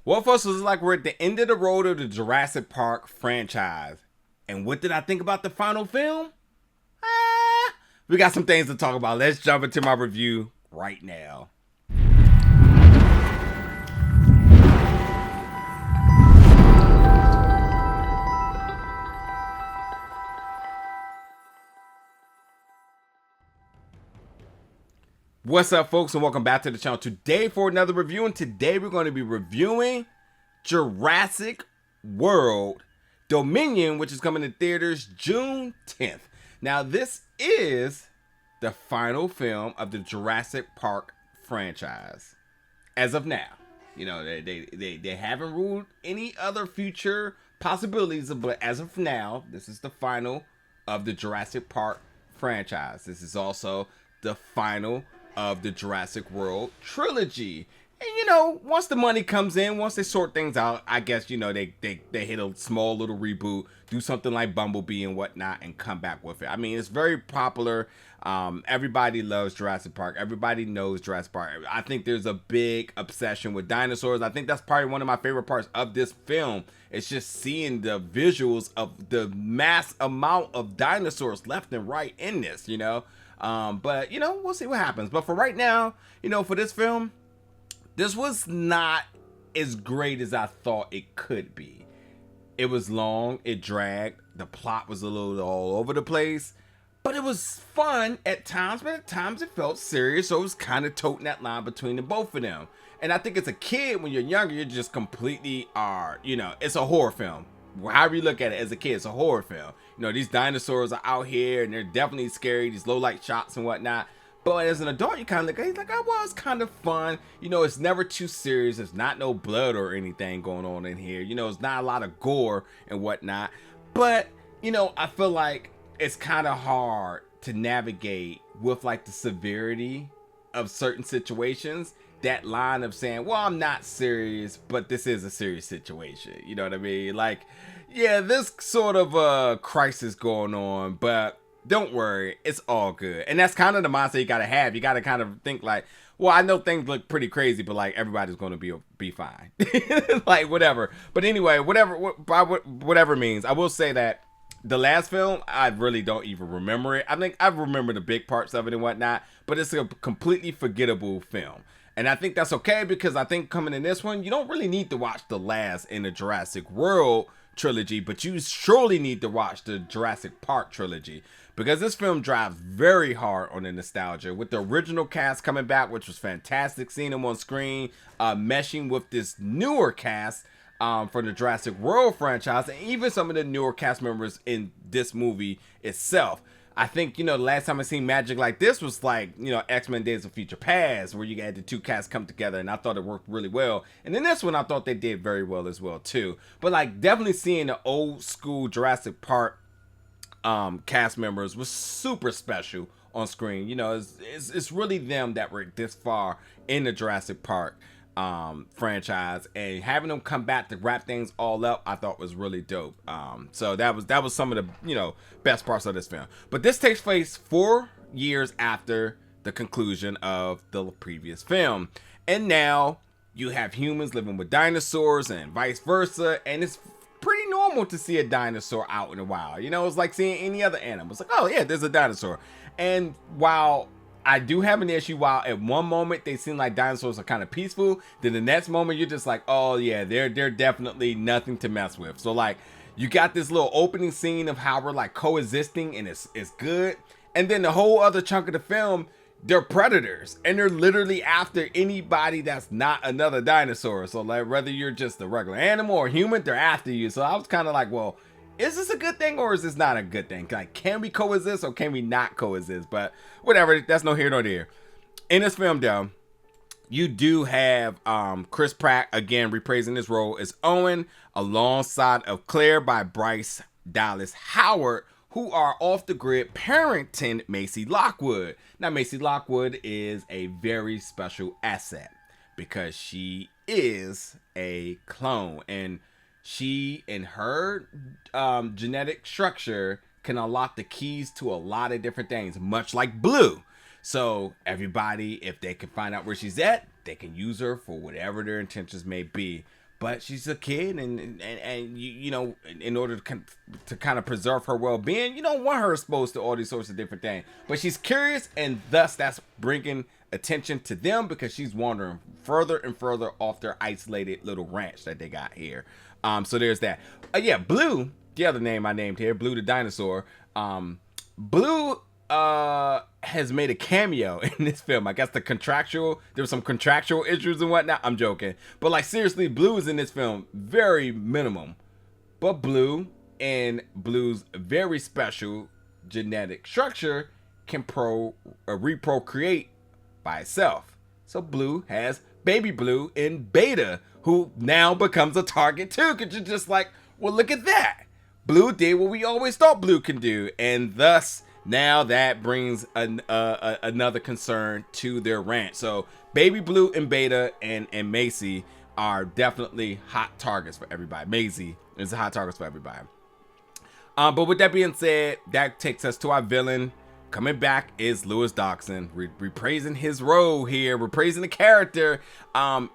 Well, folks, it's like we're at the end of the road of the Jurassic Park franchise. And what did I think about the final film? We got some things to talk about. Let's jump into my review right now. What's up, folks, and welcome back to the channel today for another review. And today we're going to be reviewing Jurassic World Dominion, which is coming to theaters June 10th. Now, this is the final film of the Jurassic Park franchise as of now. You know, they haven't ruled any other future possibilities, but as of now, this is the final of the Jurassic Park franchise. This is also the final of the Jurassic World trilogy. And you know, once the money comes in, once they sort things out, I guess, you know, they hit a small little reboot, do something like Bumblebee and whatnot, and come back with it. I mean, it's very popular. Everybody loves Jurassic Park. Everybody knows Jurassic Park. I think there's a big obsession with dinosaurs. I think that's probably one of my favorite parts of this film. It's just seeing the visuals of the mass amount of dinosaurs left and right in this, you know. But, you know, we'll see what happens. But for right now, you know, for this film, this was not as great as I thought it could be. It was long, it dragged, the plot was a little all over the place, but it was fun at times, but at times it felt serious, so it was kind of toting that line between the both of them. And I think as a kid, when you're younger, you're just completely, you know, it's a horror film. However you look at it, as a kid, it's a horror film. You know, these dinosaurs are out here and they're definitely scary, these low light shots and whatnot. But as an adult, you kind of look at it, like, oh, well, it's kind of fun. You know, it's never too serious. There's not no blood or anything going on in here. You know, it's not a lot of gore and whatnot. But, you know, I feel like it's kind of hard to navigate with like the severity of certain situations. That line of saying, well, I'm not serious, but this is a serious situation. You know what I mean? Like, yeah, this sort of crisis going on, but don't worry, it's all good. And that's kind of the mindset you gotta have. You gotta kind of think like, well, I know things look pretty crazy, but like everybody's gonna be fine. Like whatever. But anyway, whatever means, I will say that the last film, I really don't even remember it. I think I remember the big parts of it and whatnot, but it's a completely forgettable film. And I think that's okay, because I think coming in this one, you don't really need to watch the last in the Jurassic World trilogy, but you surely need to watch the Jurassic Park trilogy, because this film drives very hard on the nostalgia, with the original cast coming back, which was fantastic, seeing them on screen, meshing with this newer cast for the Jurassic World franchise, and even some of the newer cast members in this movie itself. I think, you know, the last time I seen magic like this was like, you know, X-Men Days of Future Past, where you had the two casts come together, and I thought it worked really well. And in this one, I thought they did very well as well, too. But like, definitely seeing the old school Jurassic Park cast members was super special on screen. You know, it's really them that were this far in the Jurassic Park franchise, and having them come back to wrap things all up, I thought was really dope. So that was some of the, you know, best parts of this film. But this takes place 4 years after the conclusion of the previous film, and now you have humans living with dinosaurs and vice versa, and it's pretty normal to see a dinosaur out in the wild. You know, it's like seeing any other animal. It's like, oh yeah, there's a dinosaur. And while I do have an issue, while at one moment they seem like dinosaurs are kind of peaceful, then the next moment you're just like, oh yeah, they're definitely nothing to mess with. So like, you got this little opening scene of how we're like coexisting, and it's good. And then the whole other chunk of the film, they're predators, and they're literally after anybody that's not another dinosaur. So like, whether you're just a regular animal or human, they're after you. So I was kind of like, well, is this a good thing or is this not a good thing? Like, can we coexist or can we not coexist? But whatever, that's no here nor there. In this film, though, you do have Chris Pratt again reprising his role as Owen, alongside of Claire by Bryce Dallas Howard, who are off the grid parenting Macy Lockwood. Now, Macy Lockwood is a very special asset because she is a clone, and she and her genetic structure can unlock the keys to a lot of different things, much like Blue. So everybody, if they can find out where she's at, they can use her for whatever their intentions may be. but she's a kid, and you know, in order to kind of preserve her well-being, you don't want her exposed to all these sorts of different things. But she's curious, and thus that's bringing attention to them because she's wandering further and further off their isolated little ranch that they got here. So there's that. Yeah, Blue, the other name I named here, Blue the dinosaur. Blue has made a cameo in this film. I guess there was some contractual issues and whatnot. I'm joking. But like seriously, Blue is in this film very minimum. But Blue and Blue's very special genetic structure can reprocreate by itself. So Blue has baby Blue in Beta, who now becomes a target too. Cause you're just like, well, look at that. Blue did what we always thought Blue can do, and thus now that brings another concern to their ranch. So baby Blue and Beta and Macy are definitely hot targets for everybody. Maisie is a hot target for everybody. But with that being said, that takes us to our villain. Coming back is Lewis Dawson, reprising his role here, reprising the character,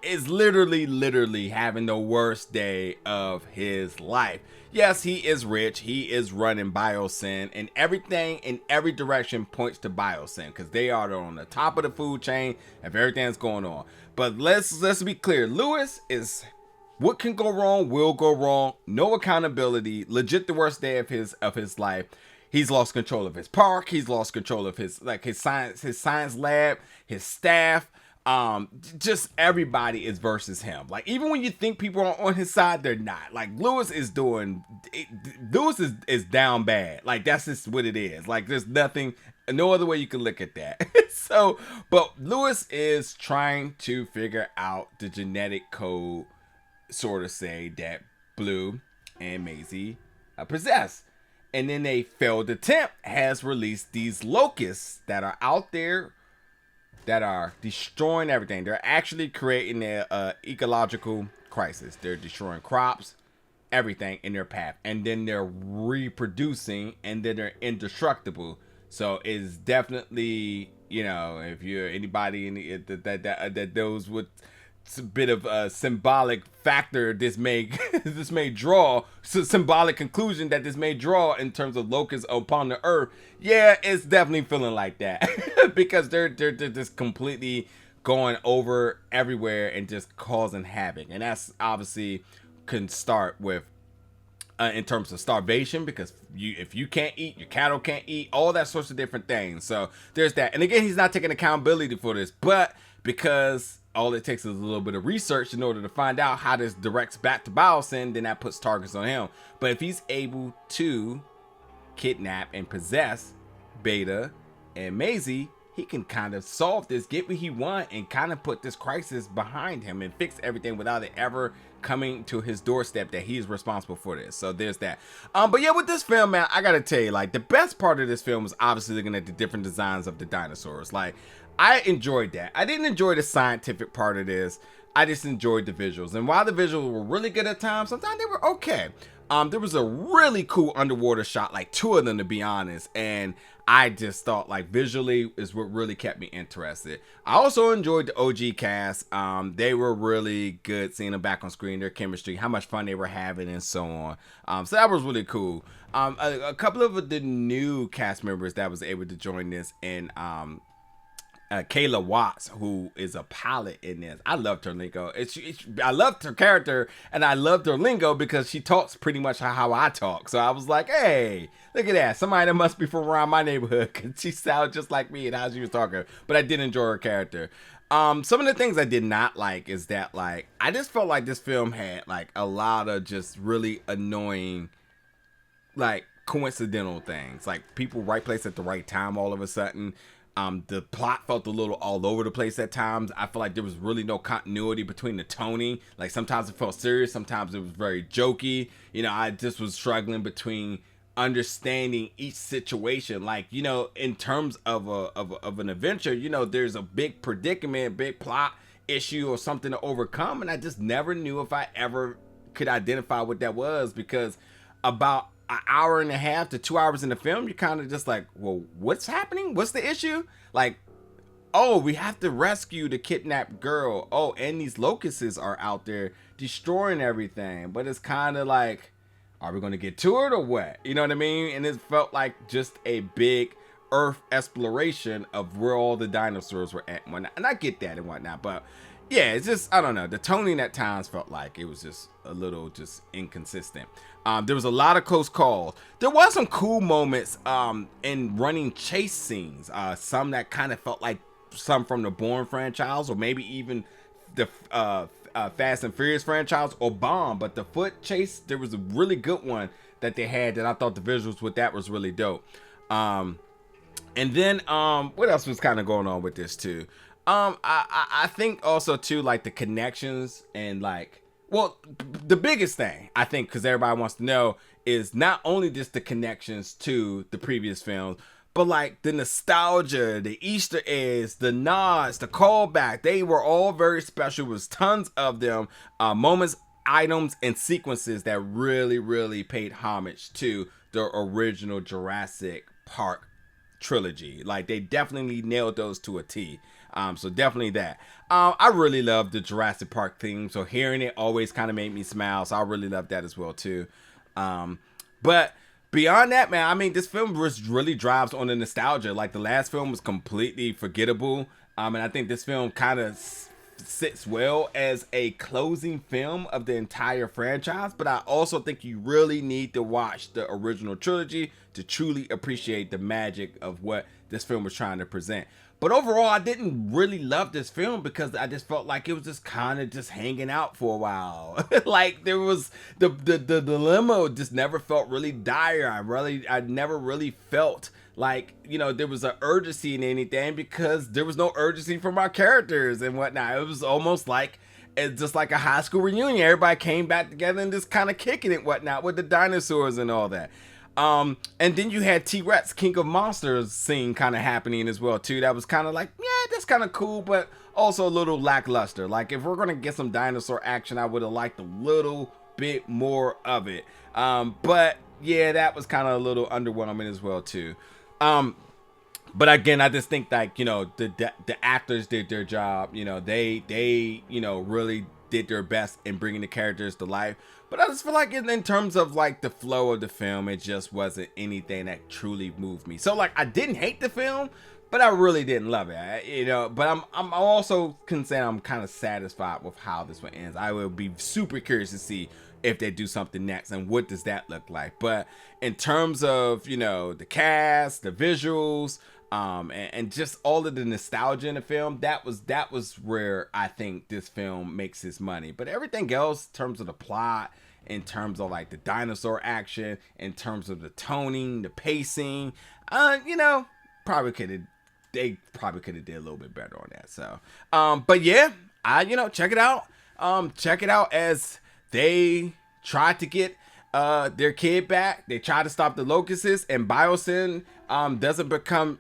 is literally having the worst day of his life. Yes, he is rich, he is running Biosyn, and everything in every direction points to Biosyn, because they are on the top of the food chain of everything that's going on. But let's be clear, Lewis is, what can go wrong will go wrong, no accountability, legit the worst day of his life. He's lost control of his park. He's lost control of his science lab, his staff. Just everybody is versus him. Like, even when you think people are on his side, they're not. Like, Lewis is down bad. Like, that's just what it is. Like, there's no other way you can look at that. So, but Lewis is trying to figure out the genetic code, sort of say, that Blue and Maisie possess. And then a failed attempt has released these locusts that are out there that are destroying everything. They're actually creating an ecological crisis. They're destroying crops, everything in their path. And then they're reproducing, and then they're indestructible. So it's definitely, you know, if you're anybody that knows what a bit of a symbolic factor this may draw, symbolic conclusion that this may draw in terms of locusts upon the earth. Yeah, it's definitely feeling like that because they're just completely going over everywhere and just causing havoc. And that's obviously can start with in terms of starvation, because if you can't eat, your cattle can't eat, all that sorts of different things. So there's that. And again, he's not taking accountability for this, but because all it takes is a little bit of research in order to find out how this directs back to Biosyn, then that puts targets on him. But if he's able to kidnap and possess Beta and Maisie, he can kind of solve this, get what he wants, and kind of put this crisis behind him and fix everything without it ever coming to his doorstep that he's responsible for this. So there's that. But yeah, with this film, man, I gotta tell you, like, the best part of this film was obviously looking at the different designs of the dinosaurs. Like, I enjoyed that. I didn't enjoy the scientific part of this. I just enjoyed the visuals. And while the visuals were really good at times, sometimes they were okay. There was a really cool underwater shot, like 2 of them to be honest. And I just thought, like, visually is what really kept me interested. I also enjoyed the OG cast. They were really good seeing them back on screen, their chemistry, how much fun they were having, and so on. So that was really cool. A couple of the new cast members that was able to join this, and Kayla Watts, who is a pilot in this. I loved her lingo. I loved her character, and I loved her lingo because she talks pretty much how I talk. So I was like, hey, look at that. Somebody that must be from around my neighborhood, because she sounds just like me and how she was talking. But I did enjoy her character. Some of the things I did not like is that, like, I just felt like this film had, like, a lot of just really annoying, like, coincidental things. Like, people right place at the right time all of a sudden. The plot felt a little all over the place at times. I feel like there was really no continuity between the toning. Like, sometimes it felt serious, sometimes it was very jokey. You know, I just was struggling between understanding each situation. Like, you know, in terms of an adventure, you know, there's a big predicament, big plot issue or something to overcome, and I just never knew if I ever could identify what that was, because about an hour and a half to 2 hours in the film, you're kind of just like, well, what's happening? What's the issue? Like, oh, we have to rescue the kidnapped girl. Oh, and these locusts are out there destroying everything. But it's kind of like, are we going to get to it or what? You know what I mean? And it felt like just a big Earth exploration of where all the dinosaurs were at and whatnot. And I get that and whatnot, but yeah, it's just, I don't know. The toning at times felt like it was just a little just inconsistent. There was a lot of close calls. There was some cool moments in running chase scenes. Some that kind of felt like some from the Bourne franchise, or maybe even the Fast and Furious franchise, or Bomb. But the foot chase, there was a really good one that they had that I thought the visuals with that was really dope. And then what else was kind of going on with this too? I think also too, like the connections and like, well, the biggest thing I think, because everybody wants to know, is not only just the connections to the previous films, but like the nostalgia, the Easter eggs, the nods, the callback. They were all very special. There was tons of them, moments, items, and sequences that really paid homage to the original Jurassic Park trilogy. Like they definitely nailed those to a T. So definitely that. I really love the Jurassic Park theme, so hearing it always kind of made me smile. So I really love that as well too. But beyond that, man, I mean, this film really drives on the nostalgia. Like the last film was completely forgettable, and I think this film kind of sits well as a closing film of the entire franchise. But I also think you really need to watch the original trilogy to truly appreciate the magic of what this film was trying to present. But overall, I didn't really love this film because I just felt like it was just kind of just hanging out for a while. Like there was the dilemma just never felt really dire. I never really felt like, you know, there was an urgency in anything because there was no urgency from our characters and whatnot. It was almost like it's just like a high school reunion. Everybody came back together and just kind of kicking it, whatnot, with the dinosaurs and all that. And then you had T-Rex, King of Monsters scene kind of happening as well too. That was kind of like, yeah, that's kind of cool, but also a little lackluster. Like if we're gonna get some dinosaur action, I would have liked a little bit more of it. But yeah, that was kind of a little underwhelming as well too. But again, I just think like, you know, the actors did their job. You know, they you know, really did their best in bringing the characters to life. But I just feel like in terms of like the flow of the film, it just wasn't anything that truly moved me. So like I didn't hate the film, but I really didn't love it. You know, but I'm also can say I'm kind of satisfied with how this one ends. I will be super curious to see if they do something next and what does that look like. But in terms of, you know, the cast, the visuals, and just all of the nostalgia in the film, that was where I think this film makes its money. But everything else, in terms of the plot, in terms of like the dinosaur action, in terms of the toning, the pacing, you know, they probably could have did a little bit better on that. So, but yeah, you know, check it out. Check it out as they tried to get their kid back. They try to stop the locusts, and Biosyn doesn't become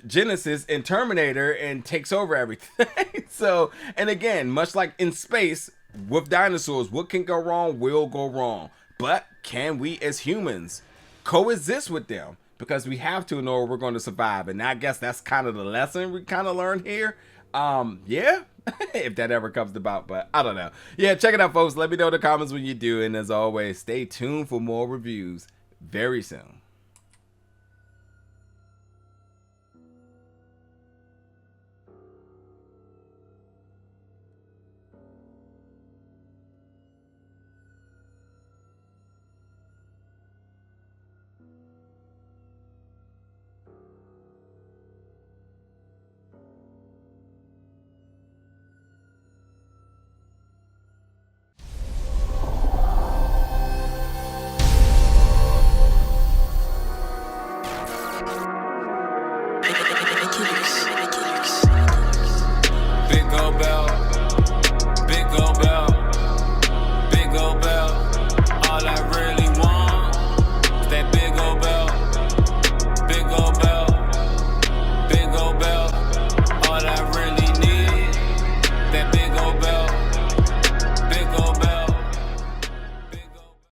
Genesis in Terminator and takes over everything. So, and again, much like in space with dinosaurs, what can go wrong will go wrong. But can we as humans coexist with them? Because we have to in order we're going to survive. And I guess that's kind of the lesson we kind of learned here. Yeah. If that ever comes about, but I don't know. Yeah, check it out, folks. Let me know in the comments when you do. And as always, stay tuned for more reviews very soon.